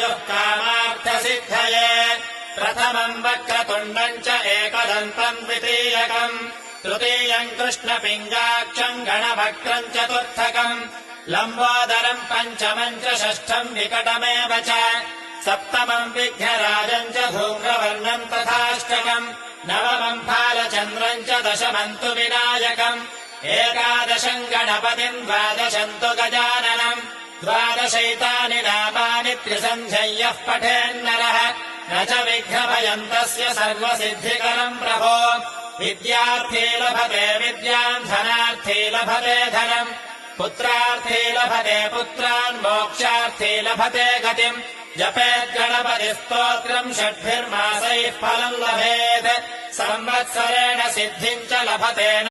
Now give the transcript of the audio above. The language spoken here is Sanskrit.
चतुः कामार्थसिद्धये प्रथमम् वक्रतुण्डम् च एकदन्तम् द्वितीयकम् तृतीयम् कृष्णपिङ्गाक्षम् गणवक्त्रम् चतुर्थकम् लम्बोदरम् पञ्चमम् च षष्ठम् विकटमेव च सप्तमम् विघ्नराजम् च धूम्रवर्णम् तथाष्टकम् नवमम् फालचन्द्रम् च दशमम् तु विनायकम् एकादशम् गणपतिम् द्वादशम् तु गजाननम् द्वादशैतानि नामानि त्रिसन्ध्ययः पठेन्नरः न च विघ्नभयम् तस्य सर्वसिद्धिकरम् प्रभो विद्यार्थी लभते विद्याम् धनार्थी लभते धनम् पुत्रार्थी लभते पुत्रान् मोक्षार्थी लभते गतिम् जपेद्गणपतिस्तोत्रम् षड्भिर्मासैः फलम् लभेत् संवत्सरेण सिद्धिम् च लभते